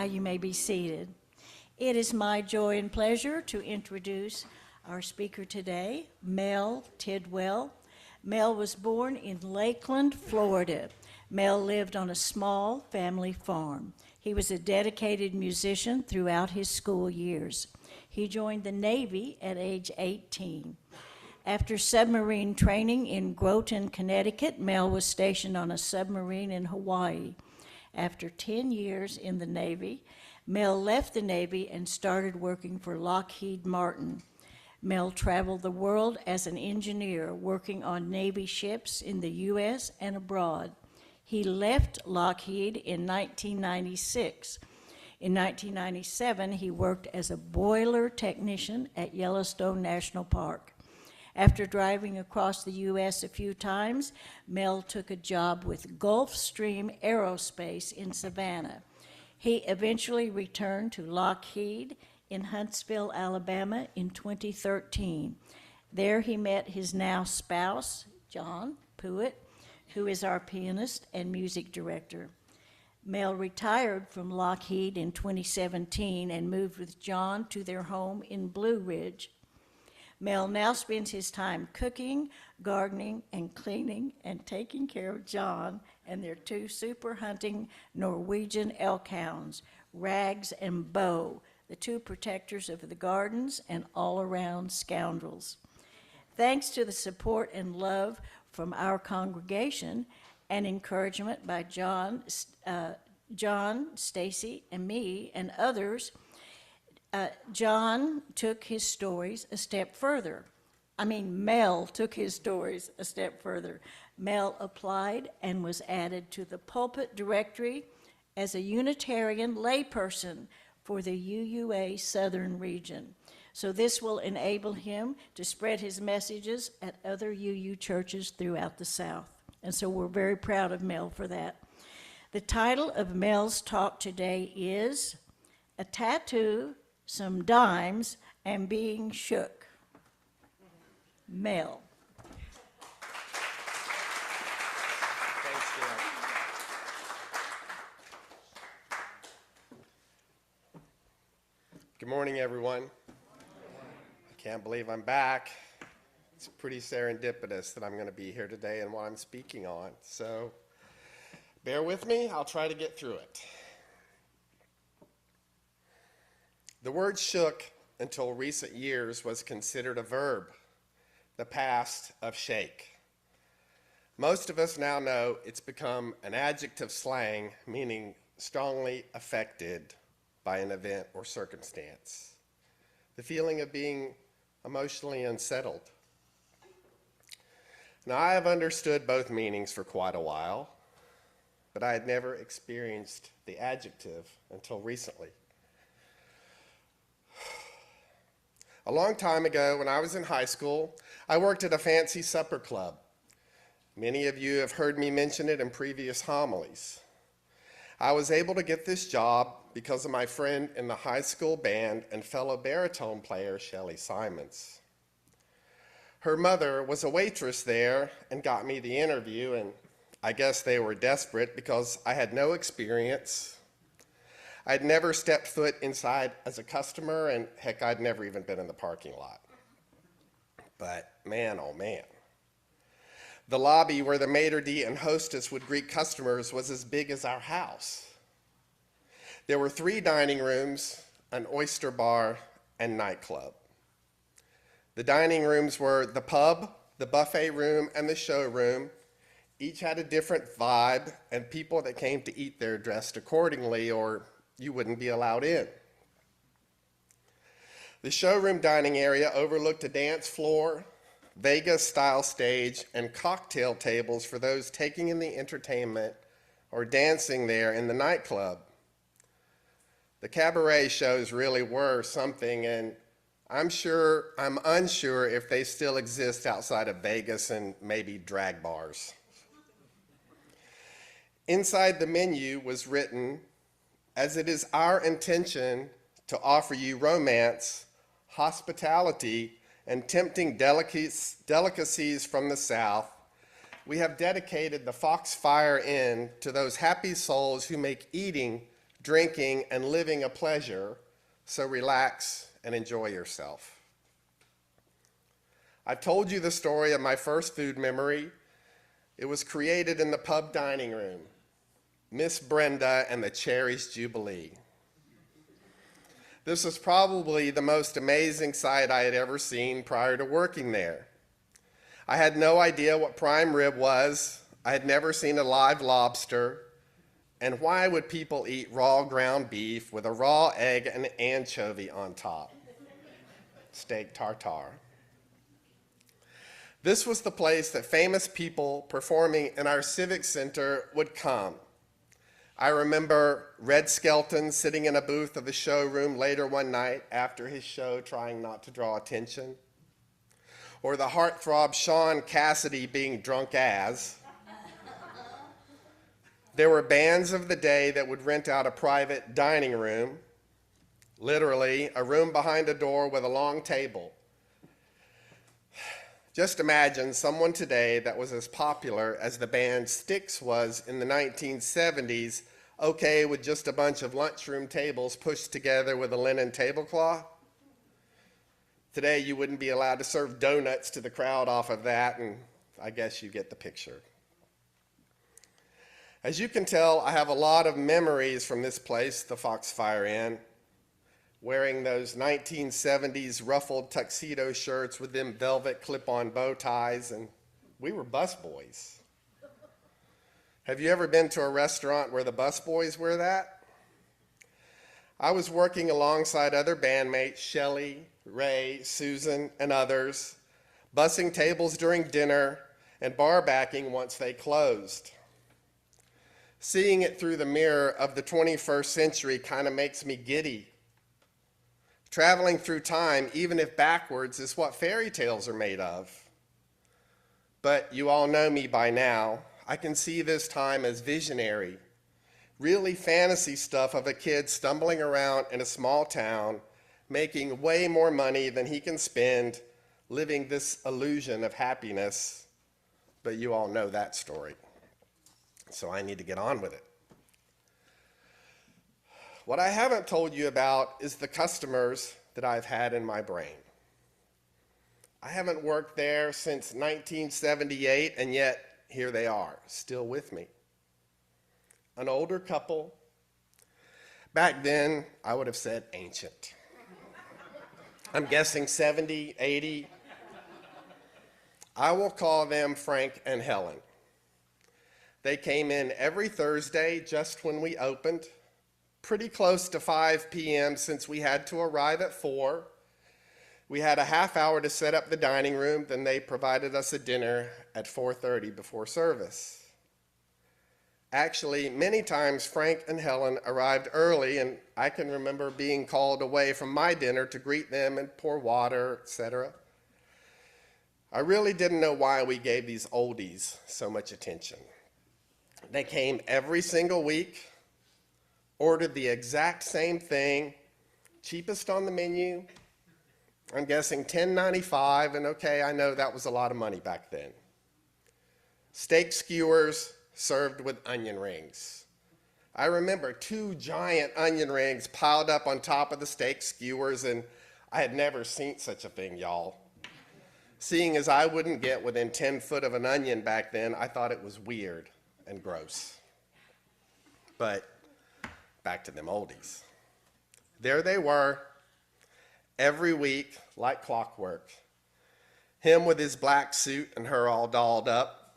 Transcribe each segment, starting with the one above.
you may be seated. It is my joy and pleasure to introduce our speaker today, Mel Tidwell. Mel was born in Lakeland, Florida. Mel lived on a small family farm. He was a dedicated musician throughout his school years. He joined the Navy at age 18. After submarine training in Groton, Connecticut, Mel was stationed on a submarine in Hawaii. After 10 years in the Navy, Mel left the Navy and started working for Lockheed Martin. Mel traveled the world as an engineer, working on Navy ships in the U.S. and abroad. He left Lockheed in 1996. In 1997, he worked as a boiler technician at Yellowstone National Park. After driving across the U.S. a few times, Mel took a job with Gulfstream Aerospace in Savannah. He eventually returned to Lockheed in Huntsville, Alabama in 2013. There he met his now spouse, John Pruitt, who is our pianist and music director. Mel retired from Lockheed in 2017 and moved with John to their home in Blue Ridge. Mel now spends his time cooking, gardening, and cleaning, and taking care of John and their two super hunting Norwegian elk hounds, Rags and Bo, the two protectors of the gardens and all-around scoundrels. Thanks to the support and love from our congregation and encouragement by John, Stacy, and me, and others, Mel took his stories a step further. Mel applied and was added to the pulpit directory as a Unitarian layperson for the UUA Southern region. So this will enable him to spread his messages at other UU churches throughout the South. And so we're very proud of Mel for that. The title of Mel's talk today is A Tattoo, Some Dimes, and Being Shook. Mel. Thanks, Jill. Good morning, everyone. I can't believe I'm back. It's pretty serendipitous that I'm going to be here today and what I'm speaking on. So bear with me. I'll try to get through it. The word shook until recent years was considered a verb, the past of shake. Most of us now know it's become an adjective slang meaning strongly affected by an event or circumstance. The feeling of being emotionally unsettled. Now, I have understood both meanings for quite a while, but I had never experienced the adjective until recently. A long time ago, when I was in high school, I worked at a fancy supper club. Many of you have heard me mention it in previous homilies. I was able to get this job because of my friend in the high school band and fellow baritone player, Shelley Simons. Her mother was a waitress there and got me the interview, and I guess they were desperate because I had no experience. I'd never stepped foot inside as a customer, and heck, I'd never even been in the parking lot. But man, oh man. The lobby where the maitre d' and hostess would greet customers was as big as our house. There were 3 dining rooms, an oyster bar, and nightclub. The dining rooms were the pub, the buffet room, and the showroom. Each had a different vibe, and people that came to eat there dressed accordingly, or you wouldn't be allowed in. The showroom dining area overlooked a dance floor, Vegas-style stage, and cocktail tables for those taking in the entertainment or dancing there in the nightclub. The cabaret shows really were something, and I'm unsure if they still exist outside of Vegas and maybe drag bars. Inside the menu was written, "As it is our intention to offer you romance, hospitality, and tempting delicacies from the South, we have dedicated the Foxfire Inn to those happy souls who make eating, drinking, and living a pleasure, so relax and enjoy yourself. I've told you the story of my first food memory. It was created in the pub dining room, Miss Brenda and the Cherries Jubilee. This was probably the most amazing sight I had ever seen prior to working there. I had no idea what prime rib was. I had never seen a live lobster. And why would people eat raw ground beef with a raw egg and anchovy on top? Steak tartare. This was the place that famous people performing in our civic center would come. I remember Red Skelton sitting in a booth of the showroom later one night after his show trying not to draw attention. Or the heartthrob Sean Cassidy being drunk as. There were bands of the day that would rent out a private dining room, literally a room behind a door with a long table. Just imagine someone today that was as popular as the band Styx was in the 1970s, okay with just a bunch of lunchroom tables pushed together with a linen tablecloth. Today you wouldn't be allowed to serve donuts to the crowd off of that, and I guess you get the picture. As you can tell, I have a lot of memories from this place, the Foxfire Inn, wearing those 1970s ruffled tuxedo shirts with them velvet clip-on bow ties, and we were busboys. Have you ever been to a restaurant where the busboys wear that? I was working alongside other bandmates, Shelley, Ray, Susan, and others, bussing tables during dinner and bar backing once they closed. Seeing it through the mirror of the 21st century kind of makes me giddy. Traveling through time, even if backwards, is what fairy tales are made of. But you all know me by now. I can see this time as visionary, really fantasy stuff of a kid stumbling around in a small town, making way more money than he can spend, living this illusion of happiness. But you all know that story. So I need to get on with it. What I haven't told you about is the customers that I've had in my brain. I haven't worked there since 1978, and yet here they are, still with me. An older couple. Back then, I would have said ancient. I'm guessing 70, 80. I will call them Frank and Helen. They came in every Thursday just when we opened, pretty close to 5 p.m. since we had to arrive at 4. We had a half hour to set up the dining room, then they provided us a dinner at 4:30 before service. Actually, many times Frank and Helen arrived early, and I can remember being called away from my dinner to greet them and pour water, etc. I really didn't know why we gave these oldies so much attention. They came every single week, ordered the exact same thing, cheapest on the menu. I'm guessing $10.95, and okay, I know that was a lot of money back then. Steak skewers served with onion rings. I remember 2 giant onion rings piled up on top of the steak skewers, and I had never seen such a thing, y'all. Seeing as I wouldn't get within 10 foot of an onion back then, I thought it was weird and gross. But back to them oldies. There they were, every week, like clockwork. Him with his black suit and her all dolled up.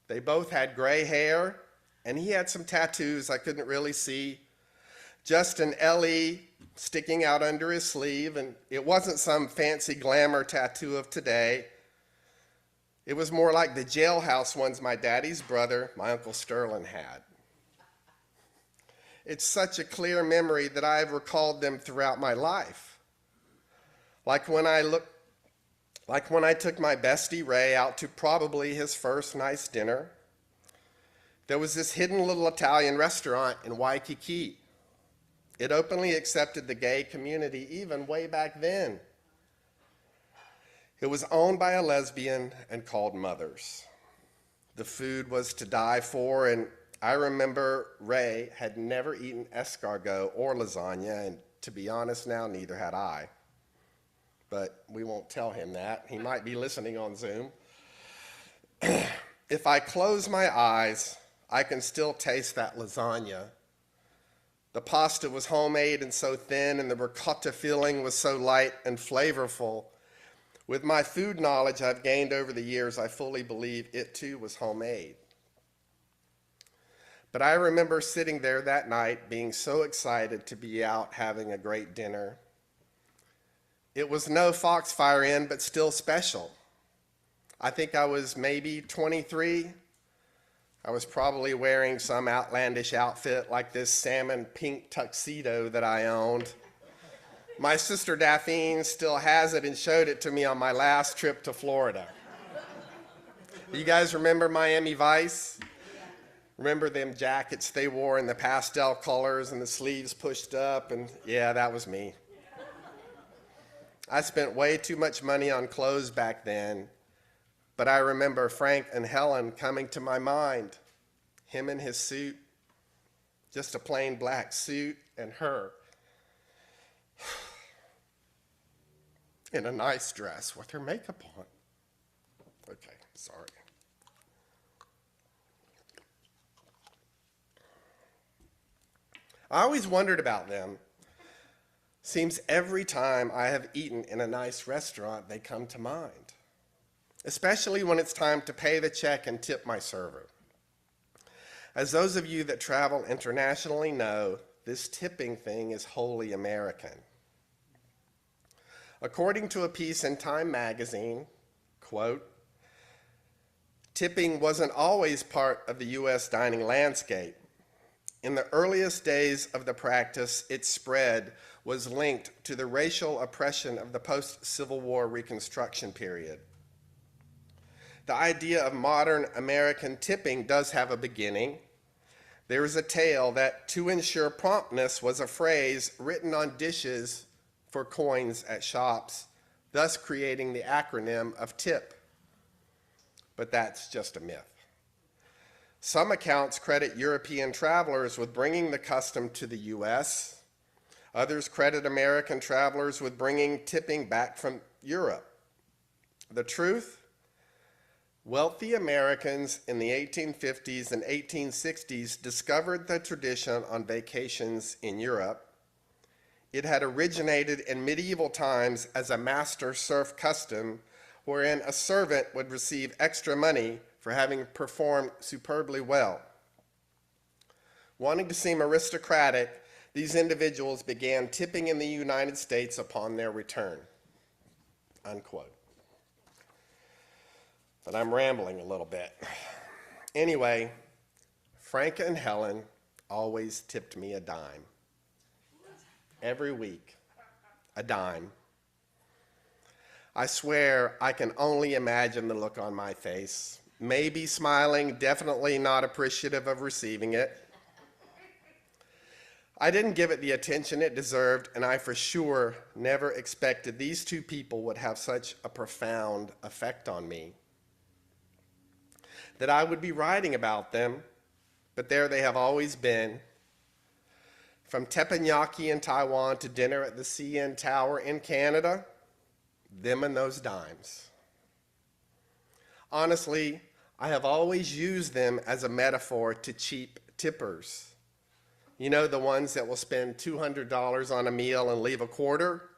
They both had gray hair, and he had some tattoos I couldn't really see. Just an LE sticking out under his sleeve, and it wasn't some fancy glamour tattoo of today. It was more like the jailhouse ones my daddy's brother, my Uncle Sterling, had. It's such a clear memory that I've recalled them throughout my life. Like when I took my bestie Ray out to probably his first nice dinner. There was this hidden little Italian restaurant in Waikiki. It openly accepted the gay community even way back then. It was owned by a lesbian and called Mother's. The food was to die for, and I remember Ray had never eaten escargot or lasagna, and to be honest now, neither had I. But we won't tell him that. He might be listening on Zoom. If I close my eyes, I can still taste that lasagna. The pasta was homemade and so thin, and the ricotta filling was so light and flavorful. With my food knowledge I've gained over the years, I fully believe it too was homemade. But I remember sitting there that night being so excited to be out having a great dinner. It was no Foxfire Inn, but still special. I think I was maybe 23. I was probably wearing some outlandish outfit like this salmon pink tuxedo that I owned. My sister Daphne still has it and showed it to me on my last trip to Florida. You guys remember Miami Vice? Remember them jackets they wore in the pastel colors and the sleeves pushed up? And yeah, that was me. I spent way too much money on clothes back then, but I remember Frank and Helen coming to my mind. Him in his suit, just a plain black suit, and her in a nice dress with her makeup on. Okay, sorry. I always wondered about them. Seems every time I have eaten in a nice restaurant, they come to mind, especially when it's time to pay the check and tip my server. As those of you that travel internationally know, this tipping thing is wholly American. According to a piece in Time magazine, quote, tipping wasn't always part of the U.S. dining landscape. In the earliest days of the practice, its spread was linked to the racial oppression of the post-Civil War Reconstruction period. The idea of modern American tipping does have a beginning. There is a tale that to ensure promptness was a phrase written on dishes for coins at shops, thus creating the acronym of TIP. But that's just a myth. Some accounts credit European travelers with bringing the custom to the U.S. Others credit American travelers with bringing tipping back from Europe. The truth? Wealthy Americans in the 1850s and 1860s discovered the tradition on vacations in Europe. It had originated in medieval times as a master serf custom, wherein a servant would receive extra money for having performed superbly well. Wanting to seem aristocratic, these individuals began tipping in the United States upon their return, unquote. But I'm rambling a little bit. Anyway, Frank and Helen always tipped me a dime. Every week, a dime. I swear I can only imagine the look on my face. Maybe smiling, definitely not appreciative of receiving it. I didn't give it the attention it deserved, and I for sure never expected these two people would have such a profound effect on me. That I would be writing about them, but there they have always been. From teppanyaki in Taiwan to dinner at the CN Tower in Canada, them and those dimes. Honestly, I have always used them as a metaphor to cheap tippers. You know, the ones that will spend $200 on a meal and leave a quarter?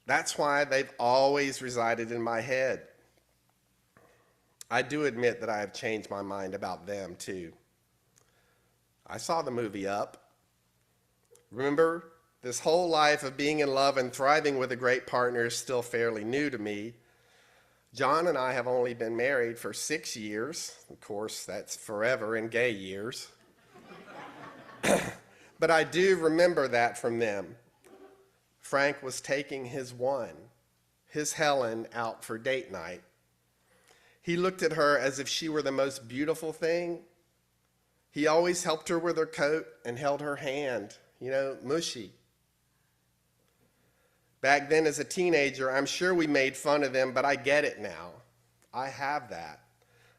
That's why they've always resided in my head. I do admit that I have changed my mind about them too. I saw the movie Up. Remember, this whole life of being in love and thriving with a great partner is still fairly new to me. John and I have only been married for 6 years. Of course, that's forever in gay years. But I do remember that from them. Frank was taking his Helen, out for date night. He looked at her as if she were the most beautiful thing. He always helped her with her coat and held her hand, mushy. Back then as a teenager, I'm sure we made fun of them, but I get it now. I have that.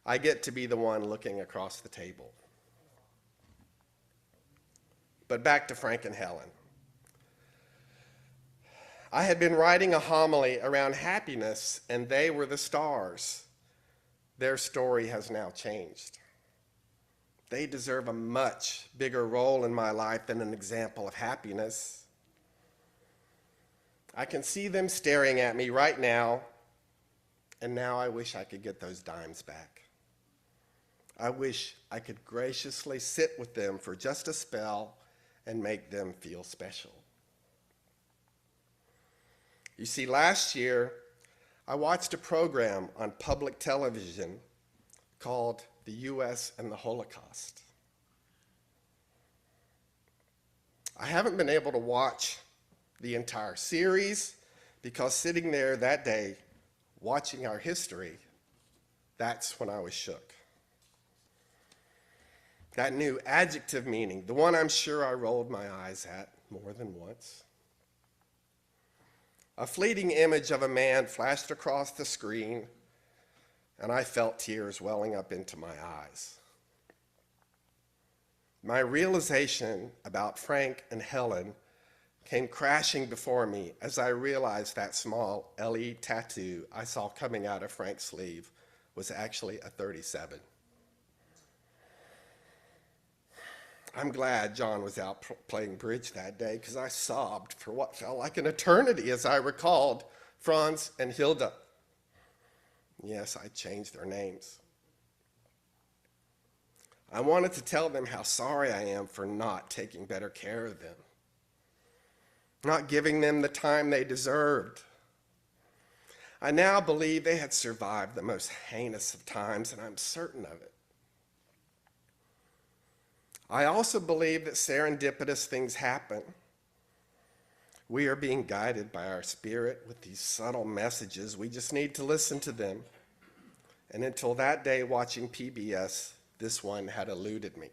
I get to be the one looking across the table. But back to Frank and Helen. I had been writing a homily around happiness, and they were the stars. Their story has now changed. They deserve a much bigger role in my life than an example of happiness. I can see them staring at me right now, and now I wish I could get those dimes back. I wish I could graciously sit with them for just a spell and make them feel special. You see, last year, I watched a program on public television called The U.S. and the Holocaust. I haven't been able to watch the entire series because sitting there that day, watching our history, that's when I was shook. That new adjective meaning, the one I'm sure I rolled my eyes at more than once. A fleeting image of a man flashed across the screen, and I felt tears welling up into my eyes. My realization about Frank and Helen came crashing before me as I realized that small LE tattoo I saw coming out of Frank's sleeve was actually a 37. I'm glad John was out playing bridge that day because I sobbed for what felt like an eternity as I recalled Franz and Hilda. Yes, I changed their names. I wanted to tell them how sorry I am for not taking better care of them, not giving them the time they deserved. I now believe they had survived the most heinous of times, and I'm certain of it. I also believe that serendipitous things happen. We are being guided by our spirit with these subtle messages. We just need to listen to them. And until that day watching PBS, this one had eluded me.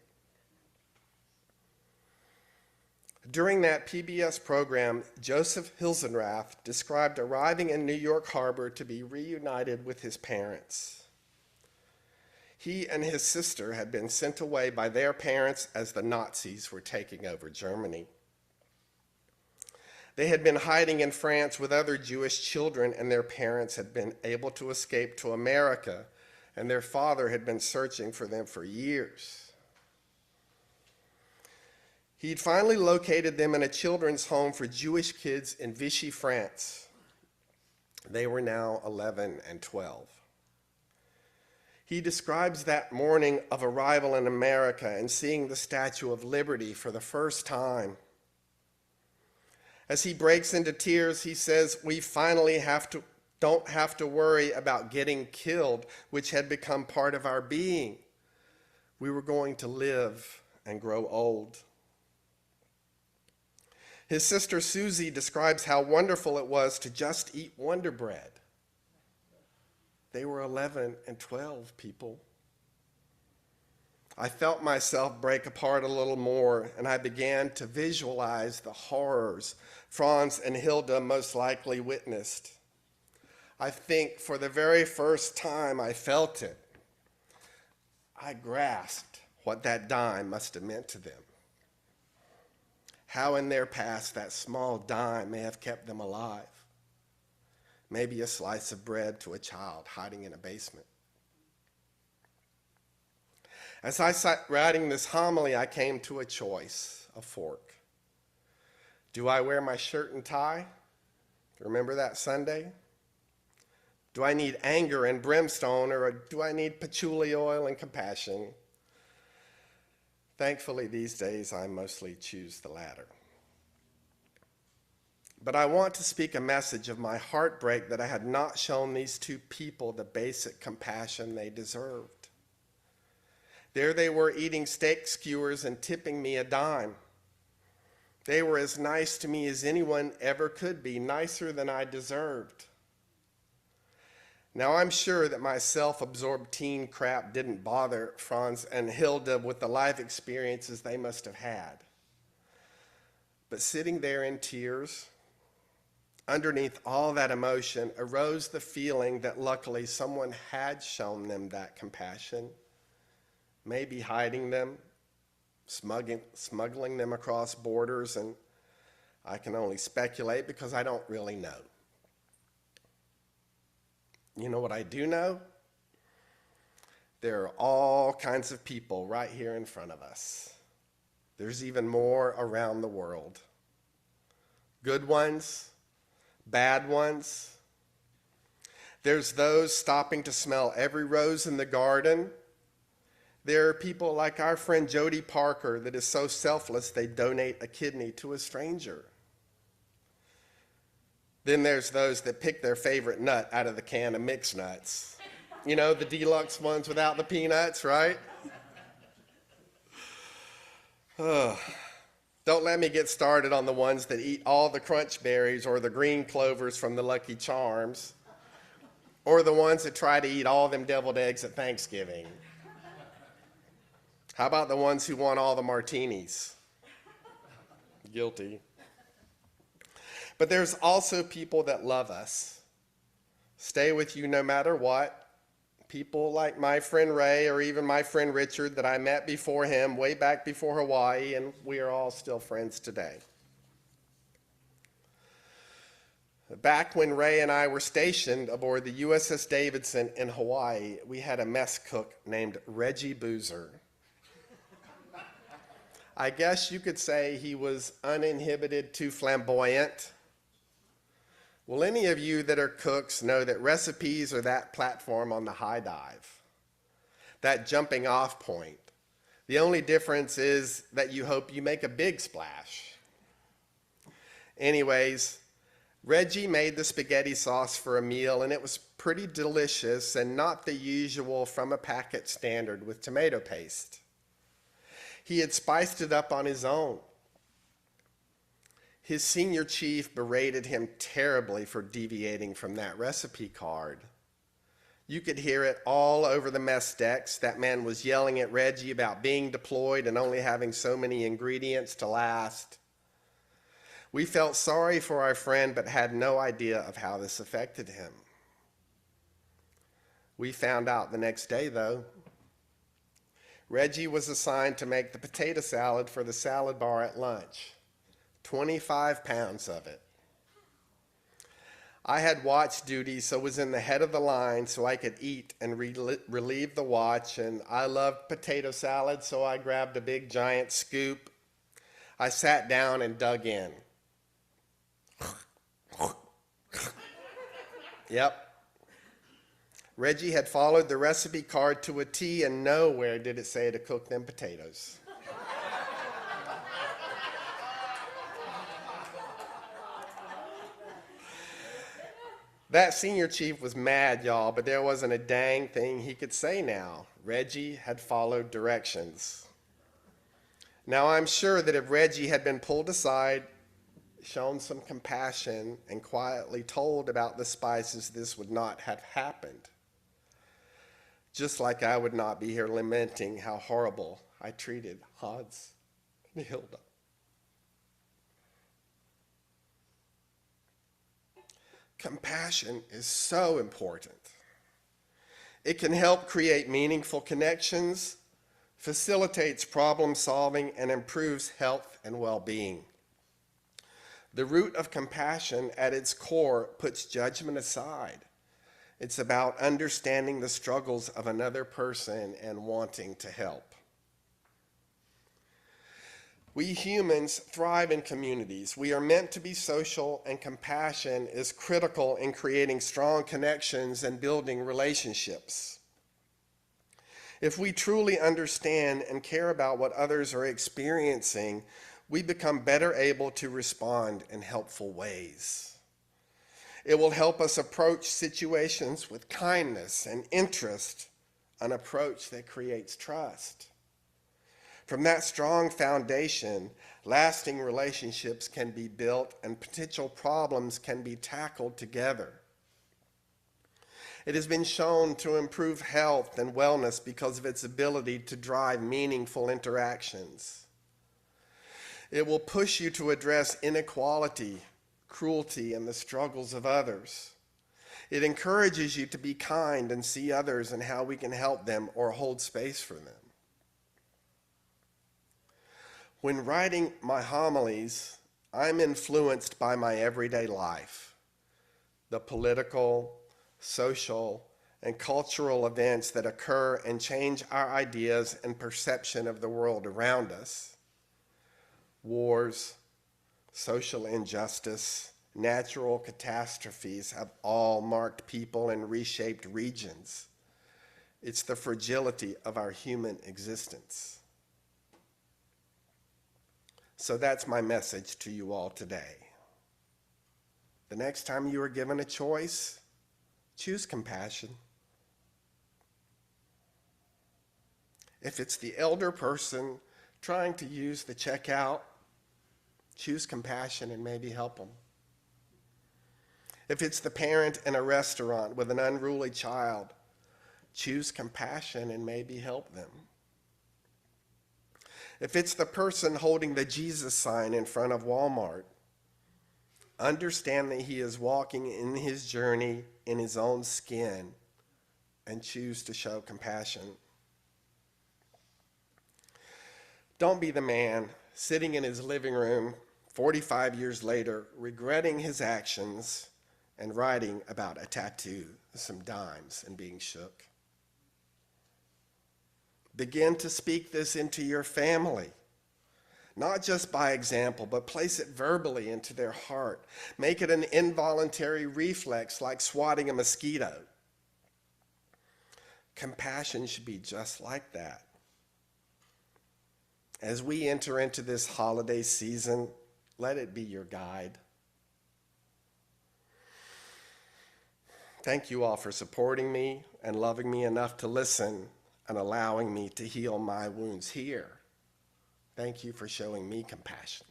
During that PBS program, Joseph Hilsenrath described arriving in New York Harbor to be reunited with his parents. He and his sister had been sent away by their parents as the Nazis were taking over Germany. They had been hiding in France with other Jewish children, and their parents had been able to escape to America, and their father had been searching for them for years. He'd finally located them in a children's home for Jewish kids in Vichy, France. They were now 11 and 12. He describes that morning of arrival in America and seeing the Statue of Liberty for the first time. As he breaks into tears, he says, "We finally don't have to worry about getting killed, which had become part of our being. We were going to live and grow old." His sister Susie describes how wonderful it was to just eat Wonder Bread. They were 11 and 12, people. I felt myself break apart a little more, and I began to visualize the horrors Franz and Hilda most likely witnessed. I think for the very first time I felt it. I grasped what that dime must have meant to them. How in their past that small dime may have kept them alive. Maybe a slice of bread to a child hiding in a basement. As I sat writing this homily, I came to a choice, a fork. Do I wear my shirt and tie? Remember that Sunday? Do I need anger and brimstone, or do I need patchouli oil and compassion? Thankfully, these days, I mostly choose the latter. But I want to speak a message of my heartbreak that I had not shown these two people the basic compassion they deserved. There they were eating steak skewers and tipping me a dime. They were as nice to me as anyone ever could be, nicer than I deserved. Now I'm sure that my self-absorbed teen crap didn't bother Franz and Hilda with the life experiences they must have had. But sitting there in tears, underneath all that emotion arose the feeling that luckily someone had shown them that compassion, maybe hiding them, smuggling them across borders, and I can only speculate because I don't really know. You know what I do know? There are all kinds of people right here in front of us. There's even more around the world. Good ones, bad ones. There's those stopping to smell every rose in the garden. There are people like our friend Jody Parker that is so selfless they donate a kidney to a stranger. Then there's those that pick their favorite nut out of the can of mixed nuts. You know, the deluxe ones without the peanuts, right? Don't let me get started on the ones that eat all the crunch berries or the green clovers from the Lucky Charms, or the ones that try to eat all them deviled eggs at Thanksgiving. How about the ones who want all the martinis? Guilty. But there's also people that love us, stay with you no matter what. People like my friend Ray or even my friend Richard that I met before him way back before Hawaii, and we are all still friends today. Back when Ray and I were stationed aboard the USS Davidson in Hawaii, we had a mess cook named Reggie Boozer. I guess you could say he was uninhibited to flamboyant. Well, any of you that are cooks know that recipes are that platform on the high dive, that jumping off point. The only difference is that you hope you make a big splash. Anyways, Reggie made the spaghetti sauce for a meal, and it was pretty delicious and not the usual from a packet standard with tomato paste. He had spiced it up on his own. His senior chief berated him terribly for deviating from that recipe card. You could hear it all over the mess decks. That man was yelling at Reggie about being deployed and only having so many ingredients to last. We felt sorry for our friend, but had no idea of how this affected him. We found out the next day, though. Reggie was assigned to make the potato salad for the salad bar at lunch. 25 pounds of it. I had watch duty, so was in the head of the line so I could eat and relieve the watch, and I loved potato salad, so I grabbed a big giant scoop. I sat down and dug in. Yep. Reggie had followed the recipe card to a T, and nowhere did it say to cook them potatoes. That senior chief was mad, y'all, but there wasn't a dang thing he could say now. Reggie had followed directions. Now, I'm sure that if Reggie had been pulled aside, shown some compassion, and quietly told about the spices, this would not have happened. Just like I would not be here lamenting how horrible I treated Hans and Hilda. Compassion is so important. It can help create meaningful connections, facilitates problem solving, and improves health and well-being. The root of compassion at its core puts judgment aside. It's about understanding the struggles of another person and wanting to help. We humans thrive in communities. We are meant to be social, and compassion is critical in creating strong connections and building relationships. If we truly understand and care about what others are experiencing, we become better able to respond in helpful ways. It will help us approach situations with kindness and interest, an approach that creates trust. From that strong foundation, lasting relationships can be built and potential problems can be tackled together. It has been shown to improve health and wellness because of its ability to drive meaningful interactions. It will push you to address inequality, cruelty, and the struggles of others. It encourages you to be kind and see others and how we can help them or hold space for them. When writing my homilies, I'm influenced by my everyday life, the political, social, and cultural events that occur and change our ideas and perception of the world around us. Wars, social injustice, natural catastrophes have all marked people and reshaped regions. It's the fragility of our human existence. So that's my message to you all today. The next time you are given a choice, choose compassion. If it's the elder person trying to use the checkout, choose compassion and maybe help them. If it's the parent in a restaurant with an unruly child, choose compassion and maybe help them. If it's the person holding the Jesus sign in front of Walmart, understand that he is walking in his journey in his own skin and choose to show compassion. Don't be the man sitting in his living room 45 years later, regretting his actions and writing about a tattoo, some dimes, and being shook. Begin to speak this into your family, not just by example, but place it verbally into their heart. Make it an involuntary reflex like swatting a mosquito. Compassion should be just like that. As we enter into this holiday season, let it be your guide. Thank you all for supporting me and loving me enough to listen and allowing me to heal my wounds here. Thank you for showing me compassion.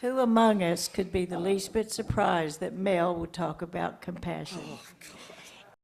Who among us could be the least bit surprised that Mel would talk about compassion? Oh, God.